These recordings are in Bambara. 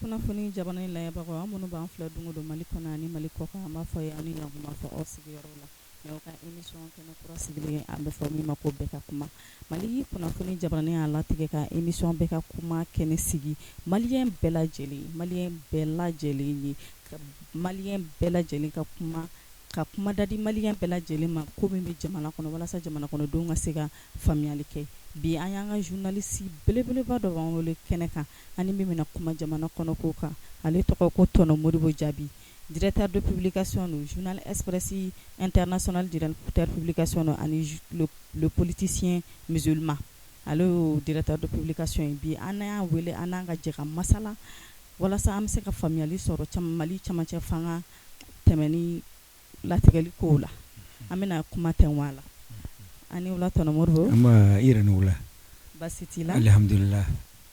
MaliKunafoni jamana in layɛbagaw an minnu b'an filɛ don don Mali kɔnɔ ani Mali kɔ kan an b'a fɔ ye ani ɲankuma fɔ aw sigiyɔrɔ la mais ka émission kɛnɛ kura sigilen an bɛ fɔ min ma ko BEKA KOUMA MaliKunafoni jamana y'a latigɛ ka émission BEKA KOUMA kɛnɛ sigi malien bɛɛ lajɛlen ye malien bɛɛ lajɛlen ka kuma dadi malien bɛɛ lajɛlen ma ko min bɛ jamana kɔnɔ walasa jamana kɔnɔdenw ka se ka faamuyali kɛ bi an y'an ka journaliste belebeleba dɔ b'an wele kɛnɛ kan ani min bɛna kuma jamana kɔnɔ ko kan ale tɔgɔ ko tɔnɔ Modibo Jaabi directeur de publication no journal express international directeur publication no ani le politicien musulman ale directeur de publication bi an y'a wele an n'an ka jɛ ka masala walasa an bɛ se ka faamuyali sɔrɔ Mali camancɛ fanga tɛmɛni latigɛli kow la an bɛna kuma tɛnwa la ani wula tɔnɔ Modibo ama ira ni wula basi t'i la alhamdulillah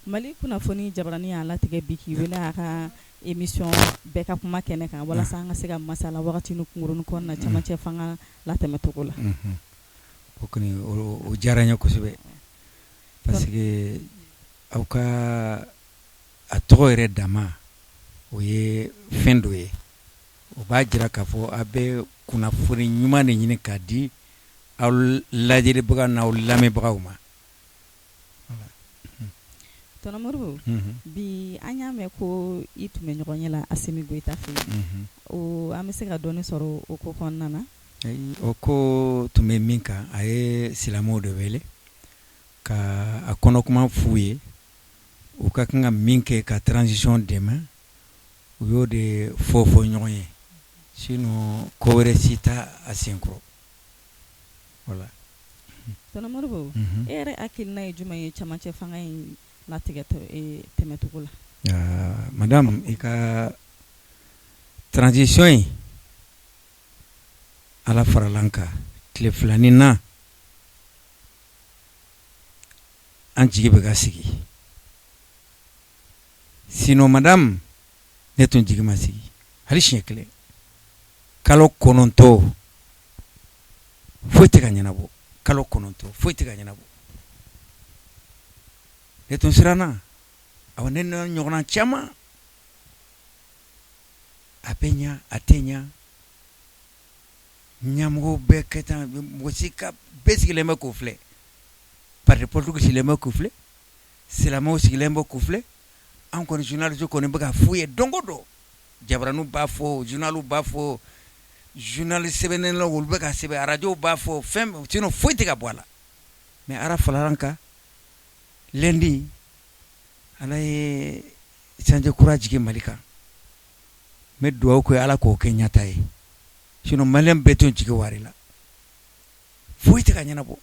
MaliKunafoni jabarani y'a latigɛ bi k'i wele a ka émission BEKA KOUMA kɛnɛ kan walasa an ka se ka masala wagati ni kunkurunin kɔnɔna camancɛ fanga latɛmɛ cogo la o kɔni o diyara n ye kosɛbɛ parce que aw ka a tɔgɔ yɛrɛ dama o ye fɛn dɔ ye o b'a jira k'a fɔ a bɛ kunnafoni ɲuman de ɲini k'a di aw lajɛlibaga n'aw lamɛnbagaw ma. Tɔnɔ Modibo bi an y'a mɛn ko i tun bɛ ɲɔgɔn ɲɛ la Asimi Goyita fɛ yen an bɛ se ka dɔɔni sɔrɔ o ko kɔnɔna na. O ko tun bɛ min kan a ye silamɛw de wele ka a kɔnɔkuma f'u ye u ka kan ka min kɛ ka transition dɛmɛ u y'o de fɔ ɲɔgɔn ye sinon ko wɛrɛ si t'a a senkɔrɔ. Voilà. Tɔnɔ Modibo e yɛrɛ hakilina ye jumɛn ye camancɛ fanga in latigɛ tɛmɛcogo la? Madame i ka transition in ala faralan kan tile filanin na an jigi bɛ ka sigi sinon madame ne tun jigi ma sigi hali siɲɛ kelen kalo 9 foyi tɛ ka ɲɛnabɔ kalo 9 foyi tɛ ka ɲɛnabɔ ne tun siranna awɔ ne na ɲɔgɔnna caman a bɛ ɲa a tɛ ɲa ɲamɔgɔw bɛɛ kɛ tan mɔgɔ si ka bɛɛ sigilen bɛ k'o filɛ parti politique sigilen bɛ k'o filɛ silamɛw sigilen bɛ k'o filɛ an kɔni journaliste kɔni bɛ ka f'u ye don o don jabaraniw b'a fɔ journaliw b'a fɔ journaliste sɛbɛnnilaw olu bɛ ka sɛbɛn radio b'a fɔ fɛn sinon foyi tɛ ka bɔ a la mais ala falalan kan lundi ala ye sanjɛ kura jigin Mali kan n bɛ dugawu kɛ ala k'o kɛ ɲɛta ye sinon maliyɛn bɛɛ tun jigi wari la foyi tɛ ka ɲɛnabɔ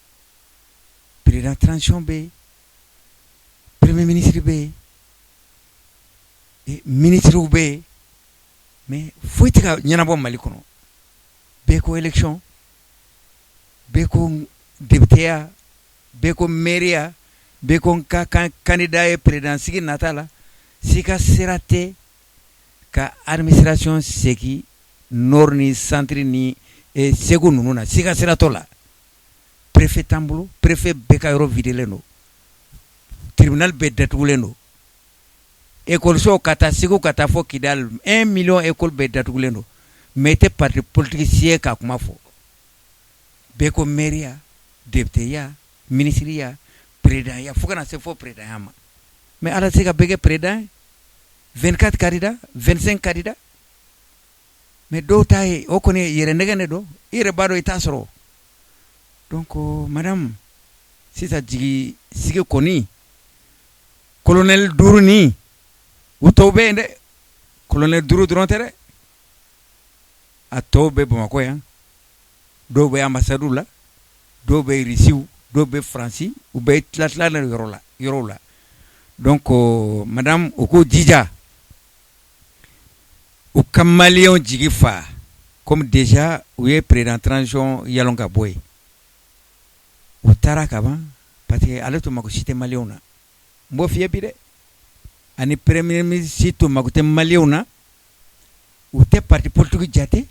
président transition bɛ yen premier ministre bɛ yen ministrew bɛ yen mais foyi tɛ ka ɲɛnabɔ Mali kɔnɔ bɛɛ ko élection bɛɛ ko députéya bɛɛ ko maireya bɛɛ ko n ka candidat ye président sigi nata la sika sera tɛ ka administration segin nord ni centre ni segu ninnu na sika sera t'o la préfet t'an bolo préfet bɛɛ ka yɔrɔ videlen don tribunal bɛɛ datugulen don écoleso ka taa segu ka taa fɔ Kidal 1 million école bɛɛ datugulen don mais i tɛ parti politique siye ka kuma fɔ bɛɛ ko maireya députéya ministreya présidentya fo kana se fɔ présidentya ma mais ala tɛ se ka bɛɛ kɛ président 24 candidats 25 candidats mais dɔw ta ye o kɔni yɛrɛ nɛgɛ de don i yɛrɛ b'a dɔn i t'a sɔrɔ donc madame sisan jigi sigi kɔni colonel 5 ni u tɔw bɛ yen dɛ colonel 5 dɔrɔn tɛ dɛ a tɔw bɛ Bamakɔ yan dɔw bɛ ambassade la dɔw bɛ Irisiw dɔw bɛ Faransi u bɛ tila yɔrɔw la donc madame u ko jija u ka maliyɛnw jigi fa comme déjà u ye président transition yalon ka bɔ yen u taara ka ban parce que ale tun mako si tɛ maliyɛnw na n b'o f'i ye bi dɛ ani premier ministre tun mako tɛ maliyɛnw na u tɛ parti politique jate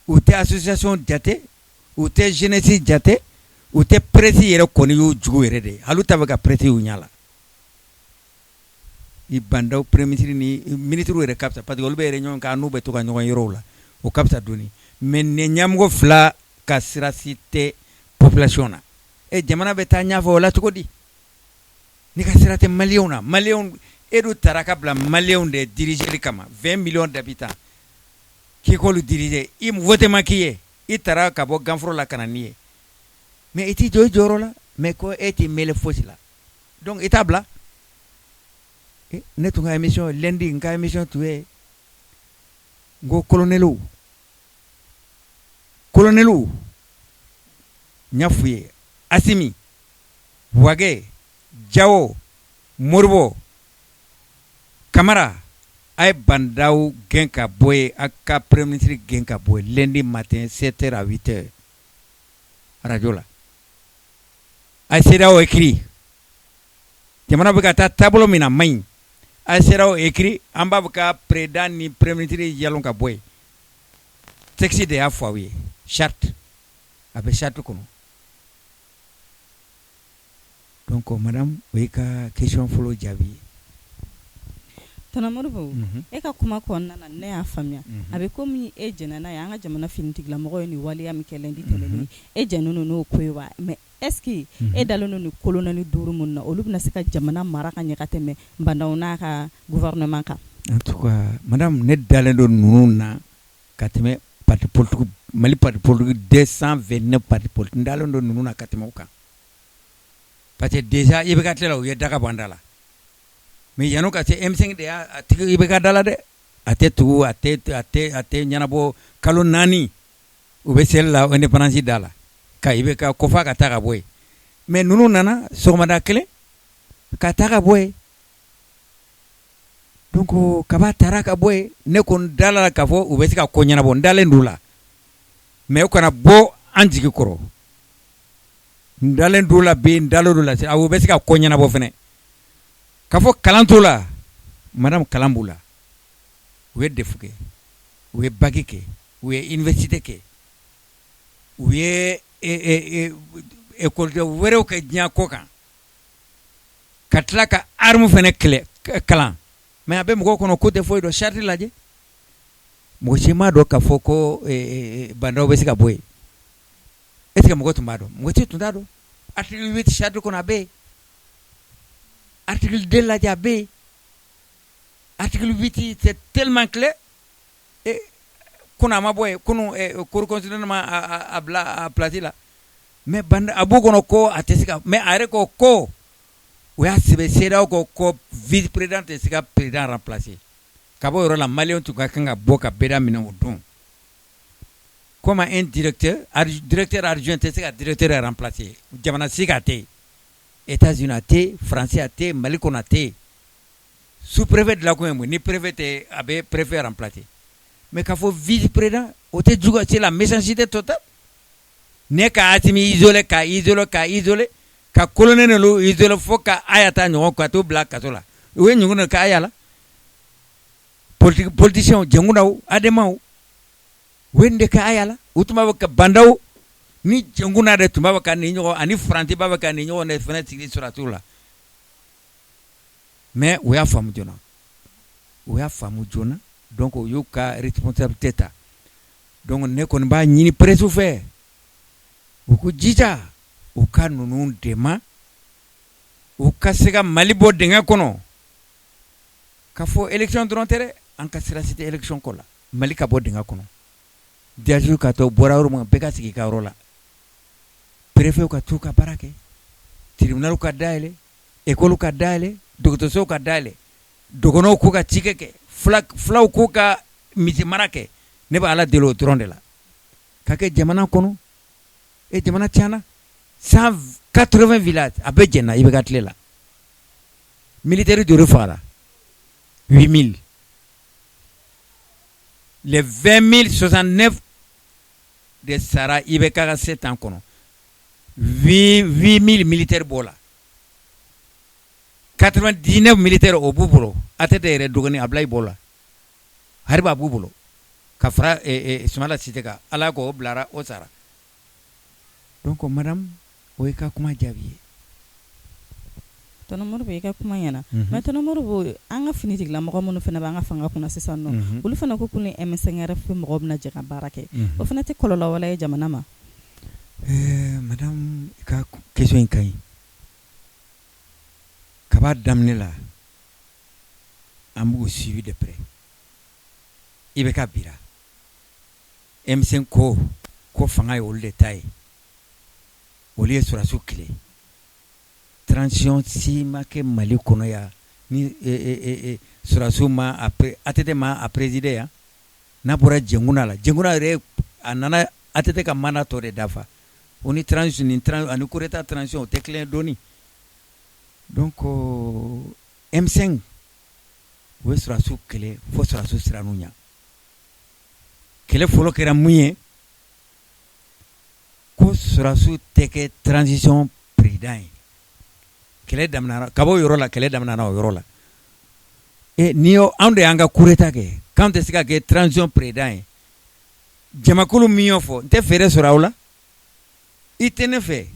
u tɛ association jate u tɛ jeunesse jate u tɛ presse yɛrɛ kɔni y'u jugu yɛrɛ de hali u t'a fɛ ka presse y'u ɲɛ la i bandaw premier ni ministre re kapsa parce que olu be réunion ka nu be to ka ɲɔgɔn yɔrɔ la o kapsa doni mais ne ɲamɔgɔ fila ka sirasi tɛ population na jamana bɛ taa ɲɛfɛ o la cogo di ni ka sira tɛ maliyɛnw na maliyɛnw edu taara ka bila maliyɛnw de dirigeli kama 20 millions d'habitants k'i k'olu diriger i vote ma k'i ye i taara ka bɔ ganforo la ka na n'i ye mais i t'i jɔ i jɔyɔrɔ la mais ko e t'i mele fosi la donc i t'a bila ne tun ka émission lundi n ka émission tun ye n ko colonelu n y'a f'u ye Asimi Wage Jawo Modibo Kamara a ye bandaw gɛn ka bɔ ye a ka premier ministre gɛn ka bɔ ye lundi matin 7h à 8h radio la a ye CEDEAO écrit jamana bɛ ka taa taabolo min na man ɲi a ye CEDEAO écrit an b'a fɛ ka président ni premier ministre yalon ka bɔ ye texte de y'a fɔ aw ye charte a bɛ charte kɔnɔ donc madame o y'i ka question fɔlɔ jaabi Tana Modibo e ka kuma kɔnɔna na ne y'a faamuya a bɛ komi e jɛnna n'a ye an ka jamana finitigila mɔgɔ ye nin waleya min kɛ lundi tɛmɛnen e jɛnnen n'o ko ye wa mais est-ce que e dalen don nin colonel 5 mun na olu bɛna se ka jamana mara ka ɲɛ ka tɛmɛ bandaw n'a ka gouvernement kan en tout cas madame ne dalen don ninnu na ka tɛmɛ parti politique Mali parti politique 229 parti politique n dalen don ninnu na ka tɛmɛ o kan parce que déjà i bɛ ka tila u ye daga bɔ an da la mais yan'o ka se M5 de y'a tigi i bɛ ka da la dɛ a tɛ tugu a tɛ ɲɛnabɔ kalo 4 u bɛ seli la indépendance da la ka i bɛ ka kɔfa ka taa ka bɔ yen mais ninnu nana sɔgɔmada kelen ka taa ka bɔ yen donc kaba taara ka bɔ yen ne ko n dala la k'a fɔ u bɛ se ka ko ɲɛnabɔ n dalen d'u la mais u kana bɔ an jigi kɔrɔ n dalen d'u la bi n dalen d'u la u bɛ se ka ko ɲɛnabɔ fɛnɛ k'a fɔ kalan t'u la madame kalan b'u la u ye DEF kɛ u ye bac kɛ u ye université kɛ u ye école wɛrɛw kɛ diɲɛ ko kan ka tila ka arme fɛnɛ kalan mais a bɛ mɔgɔw kɔnɔ ko tɛ foyi dɔn charte lajɛ mɔgɔ si m'a dɔn k'a fɔ ko bandaw bɛ se ka bɔ yen est ce que mɔgɔ tun b'a dɔn mɔgɔ si tun t'a dɔn article 8 charte kɔnɔ a bɛ yen article 2 lajɛ a bɛ yen article 8 c'est tellement clair kunu a ma bɔ yen kunu cour constitutionnelle ma a bila a place la mais banda a b'o kɔnɔ ko a tɛ se ka mais a yɛrɛ ko o y'a sɛbɛn CEDEAO ko vice président tɛ se ka président remplacer ka bɔ yɔrɔ la maliyɛnw tun ka kan ka bɔ ka bɛda minɛ o don comme un directeur adjoint tɛ se ka directeur remplacer jamana si ka tɛ États-Unis a tɛ Français a tɛ Mali kɔnɔ a tɛ sous-préfet dilan kun ye mun ni préfet tɛ a bɛ préfet remplacer mais k'a fɔ vice président o tɛ jugu c'est la méchanceté totale ne ka Asimi isolé ka isolé ka colonel isolé fo ka aya ta ɲɔgɔn ka to bila kaso la o ye ɲɔgɔn ka aya la politiciens jɛnkunaw ademaw o ye de ka aya la u tun b'a fɔ ka bandaw ni jɛnkuna de tun b'a fɔ ka nin ɲɔgɔn ani faranti b'a fɔ ka nin ɲɔgɔn de fɛnɛ sigi surasiw la mais o y'a faamu joona donc o y'u ka responsabilité ta donc ne kɔni b'a ɲini presse fɛ u ko jija u ka ninnu dɛmɛ u ka se ka Mali bɔ dingɛ kɔnɔ ka fɔ élection dɔrɔn tɛ dɛ an ka sira si tɛ élection ko la Mali ka bɔ dingɛ kɔnɔ diaju ka to bɔra yɔrɔ min bɛɛ ka sigi ka yɔrɔ la préfet ka t'u ka baara kɛ tribunal ka dayɛlɛ école ka dayɛlɛ dɔgɔtɔrɔsow ka dayɛlɛ dɔgɔnɔw k'u ka cikɛ kɛ fulaw k'u ka misi mara kɛ ne bɛ ala deli o dɔrɔn de la ka kɛ jamana kɔnɔ jamana tiɲɛna 180 villages a bɛɛ jɛnna i bɛ ka tile la militaire joli fagara 8000 les 20 069 de sara i bɛ ka 7 ans kɔnɔ 8000 militaires b'o la 99 militaires o b'u bolo a tɛ yɛrɛ dɔgɔnin Ablayi b'o la hariba b'u bolo ka fara Sumala Sise kan ala k'o bilara o sara donc madame o ye ka kuma jaabi ye Tonton Modibo i ka kuma ɲɛna mais Tonton Modibo an ka finitigila mɔgɔ minnu fana b'an ka fanga kunna sisan nɔ olu fana ko k'u ni M5RF mɔgɔw bɛna jɛ ka baara kɛ o fana tɛ kɔlɔlɔ wɛrɛ ye jamana ma. Madame i ka question in ka ɲi kaba daminɛ la an b'u suivi de près i bɛ ka bira M5 ko fanga ye olu de ta ye olu ye sɔrɔsiw tile transition si ma kɛ Mali kɔnɔ yan ni sɔrɔsiw ma ATT ma a présider yan n'a bɔra jɛnkuna la jɛnkuna yɛrɛ a nana ATT ka mandat tɔ de dafa o ni transition ni coup d'état transition o tɛ kelen dɔɔni donc M5 o ye sɔrɔsiw kɛlɛ fo sɔrɔsiw siran'u ɲɛ kɛlɛ fɔlɔ kɛra mun ye ko sɔrɔsiw tɛ kɛ transition président ye kɛlɛ daminɛna ka bɔ o yɔrɔ la kɛlɛ daminɛna o yɔrɔ la ni anw de y'an ka coup d'état kɛ k'anw tɛ se ka kɛ transition président ye jamakulu min y'o fɔ n tɛ fɛɛrɛ sɔrɔ aw la i tɛ ne fɛ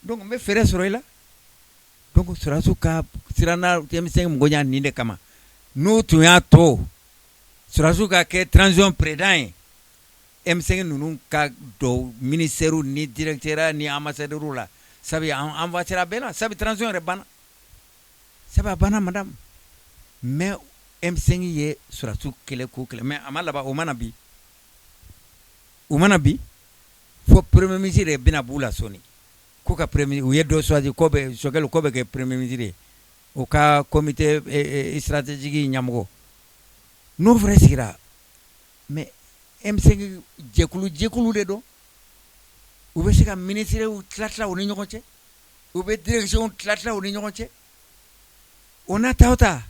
donc n bɛ fɛɛrɛ sɔrɔ i la donc sɔrɔsiw ka siranna M5 mɔgɔ ɲɛ nin de kama n'u tun y'a to sɔrɔsiw ka kɛ transition président ye M5 ninnu ka don ministère ni directeur ni ambassadeur la sabu an wasira bɛɛ la sabu transition yɛrɛ banna sabu a banna madame mais M5 ye sɔrɔsiw kɛlɛ k'u kɛlɛ mais a ma laban o mana bi fo premier ministre de bɛna b'u la sɔnni ko ka premier u ye dɔ choisir ko bɛ Sogɛl ko bɛ kɛ premier ministre ye o ka comité stratégique ɲɛmɔgɔ n'o fana sigira mais M5 jɛkulu de don u bɛ se ka ministrew tila u ni ɲɔgɔn cɛ u bɛ direction tila u ni ɲɔgɔn cɛ o n'a ta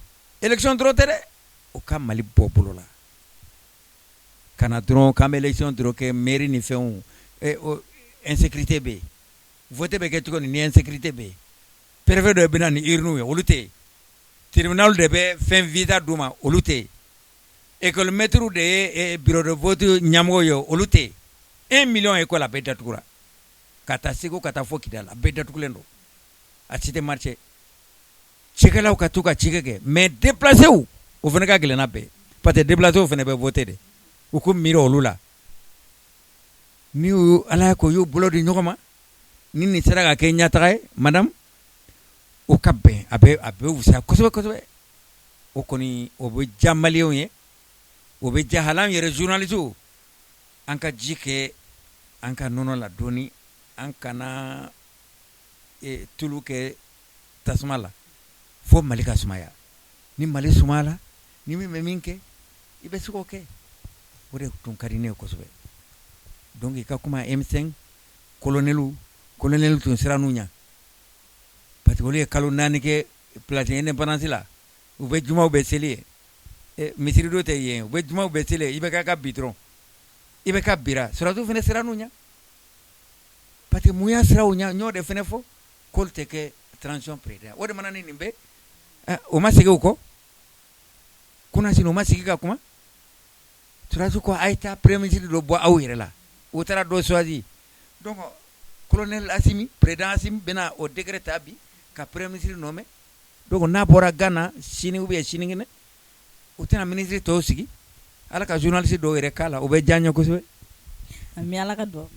élection dɔrɔn tɛ dɛ o ka Mali bɔ bolo la kana dɔrɔn k'an bɛ élection dɔrɔn kɛ mairie ni fɛnw insécurité bɛ yen vote bɛ kɛ cogo ni insécurité bɛ yen préfet dɔ bɛ na ni urne ye olu tɛ yen tribunal de bɛ fɛn visa d'u ma olu tɛ yen école maître de ye bureau de vote ɲɛmɔgɔ ye olu tɛ yen 1 million école a bɛɛ datugura ka taa Segu ka taa fɔ Kidali a bɛɛ datugulen don a si tɛ marché cikɛlaw ka to ka cikɛ kɛ mais déplacé o fana ka gɛlɛnna bɛɛ parce que déplacé o fana bɛ voter de u ko miiri olu la ni ala ko y'u bolo di ɲɔgɔn ma ni nin sera ka kɛ ɲɛtaga ye madame o ka bɛn a bɛ wusaya kosɛbɛ kosɛbɛ o kɔni o bɛ diya maliyɛnw ye o bɛ diya hali an yɛrɛ journalistes an ka ji kɛ an ka nɔnɔ la dɔɔni an kana tulu kɛ tasuma la fo Mali ka sumaya ni Mali sumayala ni min bɛ min kɛ i bɛ se k'o kɛ o de tun ka di ne ye kosɛbɛ donc i ka kuma M5 colonel tun siran'u ɲɛ parce que olu ye kalo 4 kɛ place indépendance la u bɛ jumaw bɛ seli ye misiri do tɛ yen u bɛ jumaw bɛ seli i bɛ ka bi dɔrɔn i bɛ ka bira sɔrɔsiw fana siran'u ɲɛ parce que mun y'a sira u ɲɛ n y'o de fana fɔ k'olu tɛ kɛ transition président o de mana ni nin bɛɛ o ma segin o kɔ kunasini o ma sigi ka kuma sɔrɔsiw ko a ye taa premier ministre dɔ bɔ aw yɛrɛ la o taara dɔ choisir donc colonel Assimi président Assimi bɛna o décret ta bi ka premier ministre nommé donc n'a bɔra Ghana sini ou bien sinikɛnɛ o tɛna ministre tɔw sigi ala ka journaliste dɔw yɛrɛ k'a la o bɛ diya n ye kosɛbɛ. Ami ala ka duwawu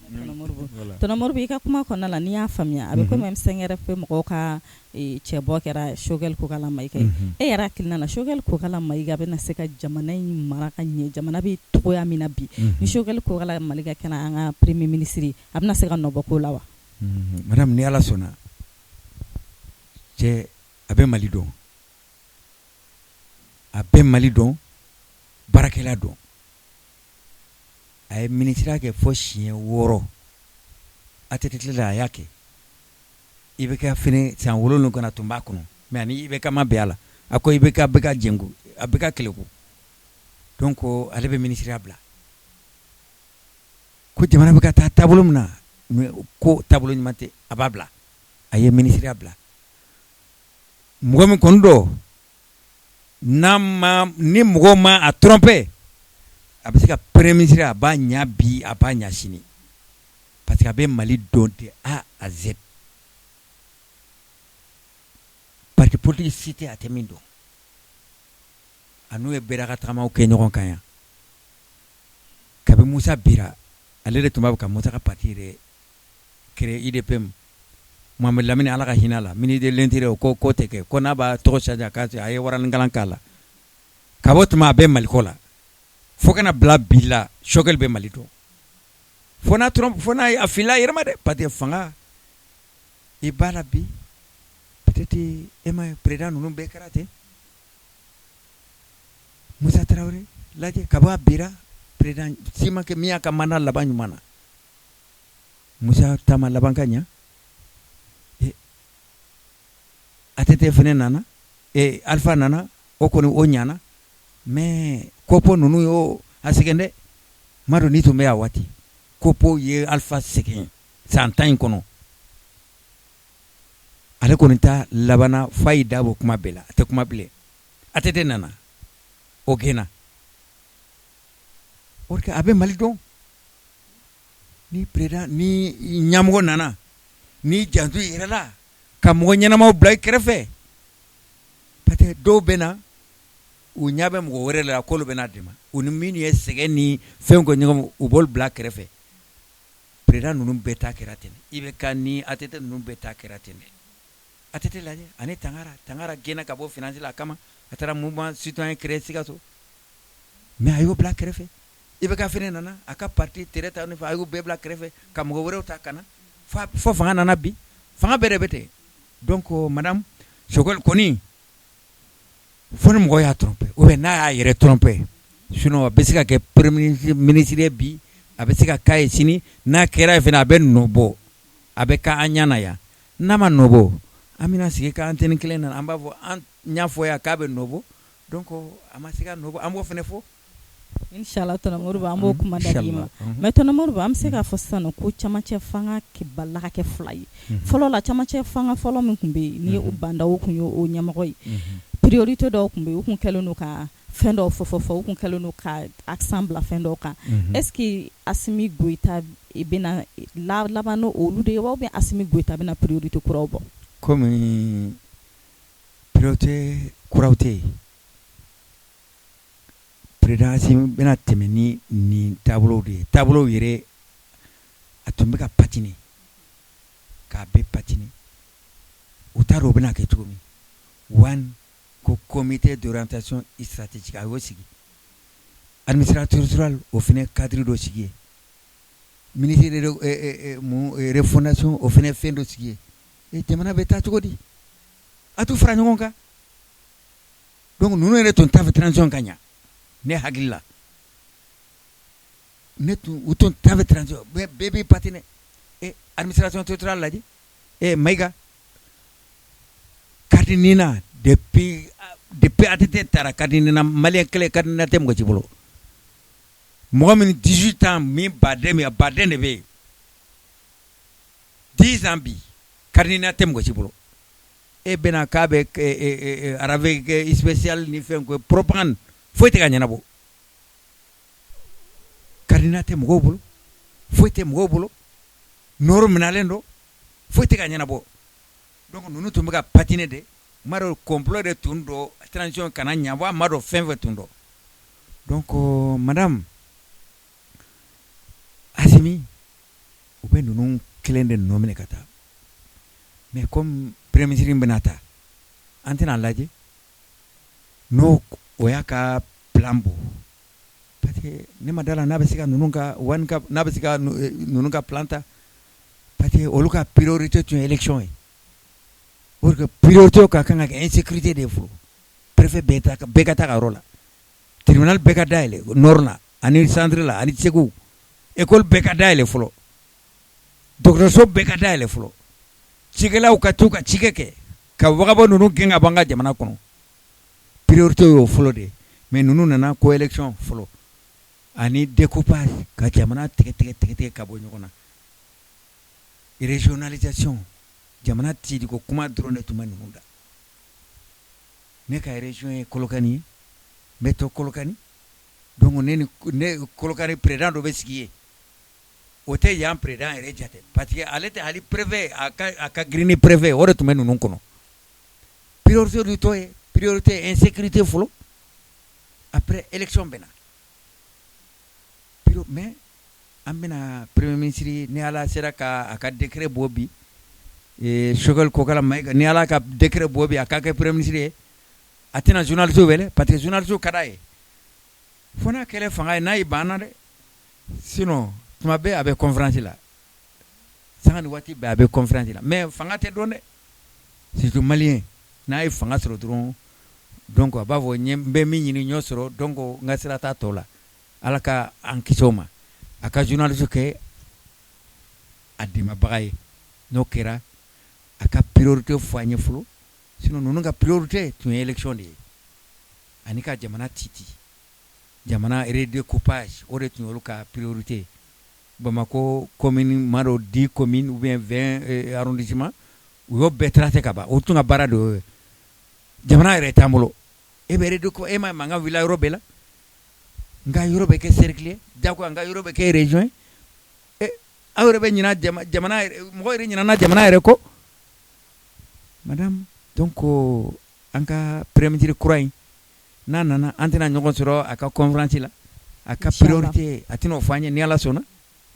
Tonton Modibo i ka kuma kɔnɔna la n'i y'a faamuya a bɛ komi M5RF mɔgɔw ka cɛbɔ kɛra Sogɛl Kokala Mayiga ye e yɛrɛ hakilina na Sogɛl Kokala Mayiga bɛna se ka jamana in mara ka ɲɛ jamana bɛ togoya min na bi ni Sogɛl Kokala Mayiga kɛra an ka premier ministre a bɛna se ka nɔbɔ ko la wa. Madame ni ala sɔnna cɛ a bɛ Mali dɔn baarakɛla dɔn a ye ministre kɛ fɔ siɲɛ 6 a tɛ tile la a y'a kɛ i bɛ ka fini san 7 kɔnɔ tun b'a kɔnɔ mais ani i bɛ ka ma bɛn a la a ko i bɛ ka jɛnku a bɛ ka kɛlɛku donc ale bɛ ministre bila ko jamana bɛ ka taa taabolo min na ko taabolo ɲuman tɛ a b'a bila a ye ministre bila mɔgɔ min kɔni dɔ ni mɔgɔ ma a tromper a bɛ se ka premier ministre a b'a ɲa bi a b'a ɲa sini parce que a bɛ Mali dɔn de A à Z parti politique cité a tɛ min dɔn a n'u ye bɛɛ ka tagamaw kɛ ɲɔgɔn kan yan kabi Musa bira ale de tun b'a fɛ ka Musa ka parti yɛrɛ créer IDPM Mohamed Lamine ala ka hinɛ la ministre de l'intérieur ko tɛ kɛ ko n'a b'a tɔgɔ changer a ye waraninkalan k'a la ka bɔ tuma a bɛ Maliko la fo kana bila bi la Choguel bɛ Mali dɔn fo n'a a filila a yɛrɛ ma dɛ parce que fanga i b'a la bi peut-être e ma président ninnu bɛɛ kɛra ten Musa Traoré lajɛ ka bɔ a bira président si ma kɛ min y'a ka mandat laban ɲuman na Musa taama laban ka ɲa ATT fɛnɛ nana Alpha nana o kɔni o ɲana mais Kopo ninnu y'o a sɛgɛn dɛ m'a dɔn n'i tun bɛ yan waati Kopo ye Alpha sɛgɛn san 10 in kɔnɔ ale kɔni ta labana f'a y'i da bɔ kuma bɛɛ la a tɛ kuma bilen ATT nana o gɛnna o a bɛ Mali dɔn ni président ni ɲɛmɔgɔ nana ni janto i yɛrɛ la ka mɔgɔ ɲɛnamaw bila i kɛrɛfɛ parce que dɔw bɛ na u ɲɛ bɛ mɔgɔ wɛrɛ la k'olu bɛ na dɛmɛ u ni minnu ye sɛgɛn ni fɛnw kɛ ɲɔgɔn u b'olu bila kɛrɛfɛ président ninnu bɛɛ ta kɛra ten IBK ni ATT ninnu bɛɛ ta kɛra ten dɛ ATT lajɛ ani Tangara gɛnna ka bɔ finance la a kama a taara mouvement citoyen créé Sikaso mais a y'o bila kɛrɛfɛ IBK fɛnɛ nana a ka parti tere ta a y'o bɛɛ bila kɛrɛfɛ ka mɔgɔ wɛrɛw ta kana fo fanga nana bi fanga bɛɛ de bɛ ten donc madame Choguel kɔni fo ni mɔgɔ y'a tromper ou bien n'a y'a yɛrɛ tromper sinon a bɛ se ka kɛ premier ministre ye bi a bɛ se ka k'a ye sini n'a kɛra ye fɛnɛ a bɛ nɔbɔ a bɛ k'an ɲana yan n'a ma nɔbɔ an bɛna sigi ka antenne kelen na an b'a fɔ an y'a fɔ yan k'a bɛ nɔbɔ donc a ma se ka nɔbɔ an b'o fɛnɛ fɔ Inshallah tɔnɔ Modibo an b'o kuma da d'i ma mais tɔnɔ Modibo an bɛ se k'a fɔ sisan ko camancɛ fanga balila ka kɛ 2 ye fɔlɔ la camancɛ fanga fɔlɔ min tun bɛ yen ni o banda o tun ye o ɲɛmɔgɔ ye priorité dɔw tun bɛ yen u tun kɛlen don ka fɛn dɔw fɔ u tun kɛlen don ka accent bila fɛn dɔw kan est-ce que Assimi Goïta bɛna laban n'olu de ye wa ou bien Assimi Goïta bɛna priorité kuraw bɔ comme priorité kuraw tɛ yen président Assimi bɛna tɛmɛ ni nin taabolow de ye taabolow yɛrɛ a tun bɛ ka patiner k'a bɛɛ patiner u t'a dɔn u bɛna kɛ cogo min one ko comité d'orientation stratégique a y'o sigi administrateur territorial o fɛnɛ cadre dɔ sigi ye ministre de refondation o fɛnɛ fɛn dɔ sigi ye jamana bɛ taa cogo di a t'u fara ɲɔgɔn kan donc ninnu yɛrɛ tun t'a fɛ transition ka ɲa ne hakili la u tun t'a fɛ transition bɛɛ b'i patiner administration territoriale lajɛ Maïga Kadinina depuis ATT taara Kadinina malien kɛlɛ Kadinina tɛ mɔgɔ ci bolo mɔgɔ min 18 ans min baden de bɛ yen 10 ans bi Kadinina tɛ mɔgɔ ci bolo e bɛna k'a bɛ arabe spécial ni fɛn ko propagande foyi tɛ ka ɲɛnabɔ Kadinina tɛ mɔgɔw bolo foyi tɛ mɔgɔw bolo nɔrɔ minalen don foyi tɛ ka ɲɛnabɔ donc ninnu tun bɛ ka patiner de m'a dɔn complot de tun don transition kana ɲɛbɔ m'a dɔn fɛn fɛn tun don donc madame Assimi u bɛ ninnu kelen de nominer ka taa mais comme premier ministre bɛna taa an tɛna lajɛ n'o o y'a ka plan bɔ parce que ne ma da la n'a bɛ se ka ninnu ka n'a bɛ se ka ninnu ka plan ta parce que olu ka priorité tun ye élection ye o que priorité ka kan ka kɛ insécurité de fɔlɔ préfet bɛɛ ka taa ka yɔrɔ la tribunal bɛɛ ka dayɛlɛ nord la ani centre la ani Segu école bɛɛ ka dayɛlɛ fɔlɔ dɔgɔtɔrɔso bɛɛ ka dayɛlɛ fɔlɔ cikɛlaw ka t'u ka cikɛ kɛ ka wagabɔ ninnu gɛn ka bɔ an ka jamana kɔnɔ priorité y'o fɔlɔ de mais ninnu nana ko élection fɔlɔ ani découpage ka jamana tigɛ ka bɔ ɲɔgɔn na régionalisation jamana tigi ko kuma dɔrɔn de tun bɛ ninnu da ne ka région ye Kolokani ye n bɛ to Kolokani donc ne Kolokani président dɔ bɛ sigi yen o tɛ yan président yɛrɛ jate parce que ale tɛ hali préfet a ka girin ni préfet o de tun bɛ ninnu kɔnɔ priorité du to ye priorité insécurité folo après élection bena mais amena premier ministre ni ala sera ka aka décret bobi e chogal ko kala may ni ala ka décret bobi aka ka premier ministre atina journaliste wele parce que journaliste kadaye fona kele fanga na ibana de sinon tuma be avec conférence là sangani wati be avec conférence là mais fanga te donné surtout malien na yi fanga soro dron donc aba vo nyembe mi nyini nyosoro donc ngasira ta tola alaka ankisoma aka journaliste ke adima bagay no kera aka priorité foanye fulo sinon nunu nga priorité tu élection de anika jamana titi jamana redécoupage ore tu luka priorité Bamako commune maro 10 communes ou bien 20 arrondissements ou yo betrate kaba o tunga barado jamana retamolo e be redécoupe e ma nga villa robela nga Europe ke cercle jako nga Europe ke région e Europe nyina jamana mo ire nyina na jamana re ko madame donc anka premier croix nana antena nyogon soro aka conférence la aka priorité atino fanye ni ala sona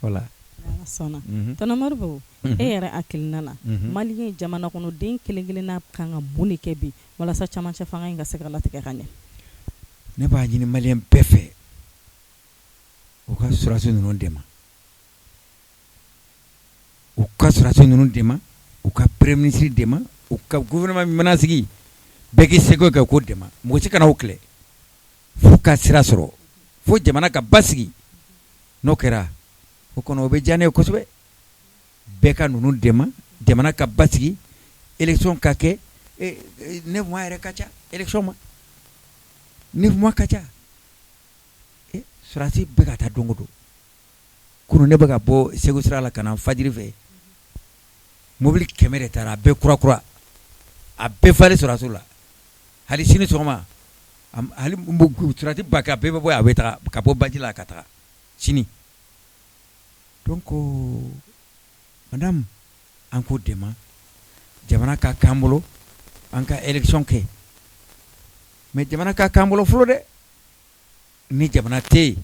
voilà ala sona tana marbo e yara akilna la malien jamana kono den kelengele na kanga buni kebi wala sa chama cha fanga nga sekala teke kanye ne ba jini malien pefe o ka suratu non dema o ka suratu non dema o ka premier ministre dema o ka gouvernement menasigi beki sego ka ko dema mo ci kana hokle fo ka sira soro fo jamana ka basigi no kera o kono be jane ko sube beka nunu dema jamana ka basigi élection ka ke 9 mois re kacha élection ma 9 mois kacha surati beka ta dongodo kuno ne beka bo sego sira la kana fajiri fe mobile kemere tara be kura a be fale suratu la hali sini soma hali mbugu surati baka be boy abeta ka bo bajila kata sini donc madame anko dema jamana ka kambolo anka élection ke mais jamana ka kambolo flo de ni jamana te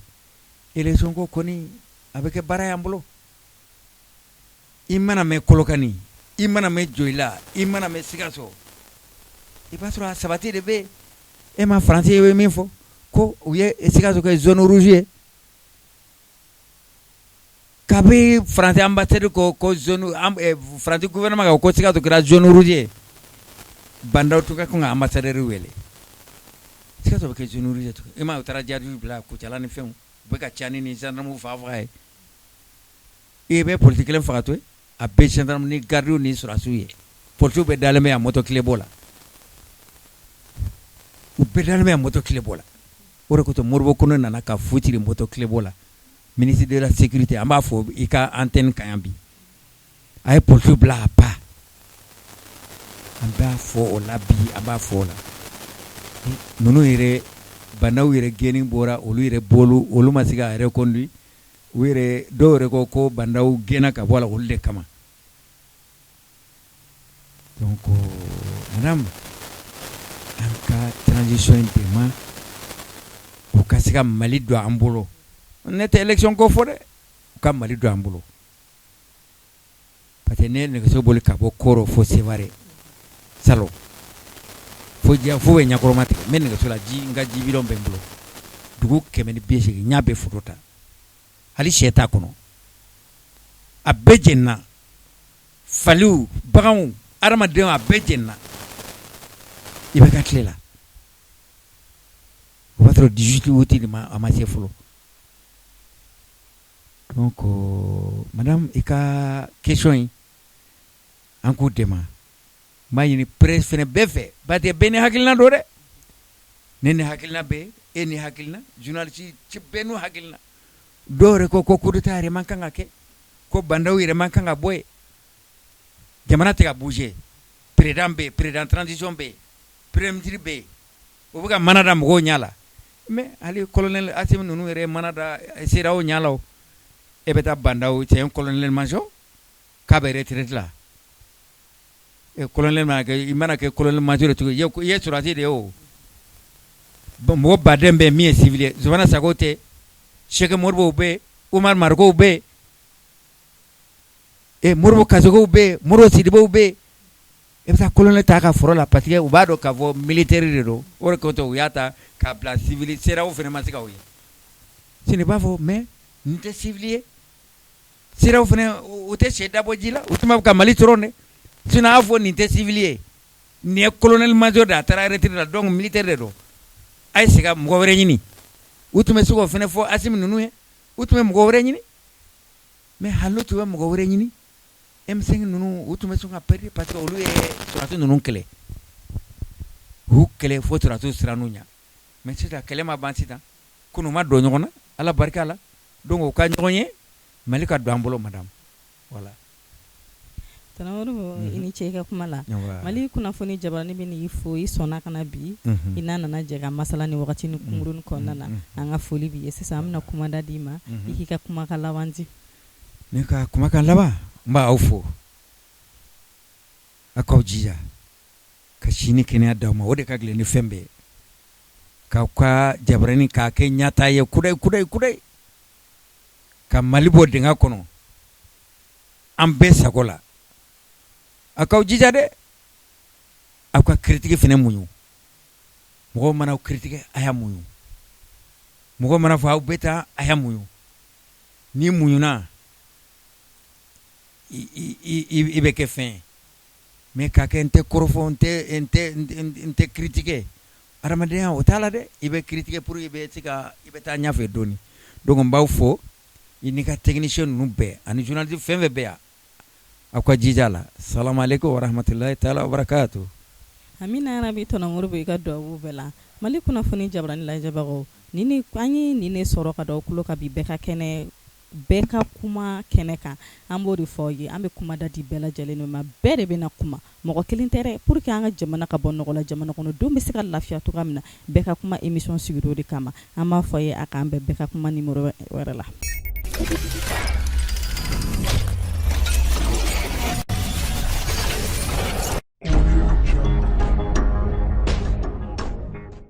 élection ko koni avec barayambulo imana me kolokani imana me joila imana me sigaso e pasura sabati de be e ma français we minfo ko uye sigaso ko zone rouge kabe français ambassadeur ko zone français gouvernement ko sigaso ko zone rouge banda to ka ko ambassadeur wele sigaso ko zone rouge to e ma utara jadu bla ko chala ni fem be ka chani ni gendarme fa vrai e be politique len fa to a be gendarme ni gardu ni surasuye politique be dalame a moto clebola u be dalame a moto clebola ore ko to morbo kono nana ka futiri moto clebola ministre de la sécurité amba fo ika antenne kayambi ay politique bla pa amba fo o labi amba fo la nunu ire banaw ire geni bora olu ire bolu olu masiga ire conduit wire dore ko bandaw gena ka wala ulde kama donc madame anka transition tema o kasika mali do ambulo nete élection ko fode ka mali do ambulo patene ne ko boli ka bo koro fo sevare salo fo dia fo nya ko mate men ne ko la ji nga ji bi don bembulo dugu kemeni biese nyabe fotota hali sheta kono a bejenna falu bagamu arama de a bejenna ibe katlela o patro 18 outil ma amasse folo donc madame ika question en coup de ma mayini presse fene befe bate bene hakilna do de nene hakilna be eni hakilna journaliste ci benu hakilna dore ko kudutare mankanga ke ko bandawire mankanga boy jamana te ka bouger président transition be premier be o buga manada mo nyala mais ali colonel asim nunu re manada sirawo nyalaw e beta bandaw c'est un colonel major ka be retraite là colonel ma ke imana ke colonel major to ye surati de o bon mo badem be mi civil zona sagote Cheikh Morbo be Umar Margo be Morbo Kazogo be Moro Sidibo be e sa colonel ta ka foro la parce que u ba do ka vo militaire do o ko to yata ka bla civil sera o fene masika o ce n'est pas faux mais nte civilier sera o fene o te cheda bojila o tuma ka mali trone sina afo nte civilier ni colonel major da tara retraite donc militaire do ay siga mo wore nyini utume suko fene fo asim nunu he utume mo wore nyini mais hallo tuwe mo wore nyini M5 nunu utume suka perdi parce que olu e suratu nunu kele hu kele fo suratu siranunya mais c'est la kele ma bansita kunu ma do nyona ala barka la donc o ka nyonye malika do ambolo madame voilà tanaworo ini cheka kumala MaliKunafoni jabarani bini ifo isona kana bi inana na jega masala ni wakati ni kumurun konana anga foli bi sasa amna kumanda dima ikika kumakala wanzi nika kumakala ba mba aufo akawjija kashini kenya dama wode kagle ni fembe ka jabarani ka kenya taye kudai ka malibo dinga kono ambe sagola akaw jija de akwa critique fene muñu mo mana critique aya muñu mo mana fa beta aya muñu ni muñu na ibe ke fin mais ka ke ente korofo ente critique aramadea o tala de ibe critique pour ibe tika ibe ta nyafe doni donc mbaw fo inika technicien numbe ani journaliste fembe bea akwa jijala assalamu alaikum wa rahmatullahi ta'ala wa barakatuh amina rabi tona ngurbe ka do bela MaliKunafoni jabrani la jabago nini kwanyi nini soro ka do kulo ka bi beka kene beka kuma kene ka ambo di foyi ambe kuma dadi bela jaleno ma bere bena kuma moko kelintere pour que anga jamana ka bonno la jamana kono do be sika lafiya to kamna beka kuma émission sigiro de kama ama foyi aka ambe beka kuma numéro wala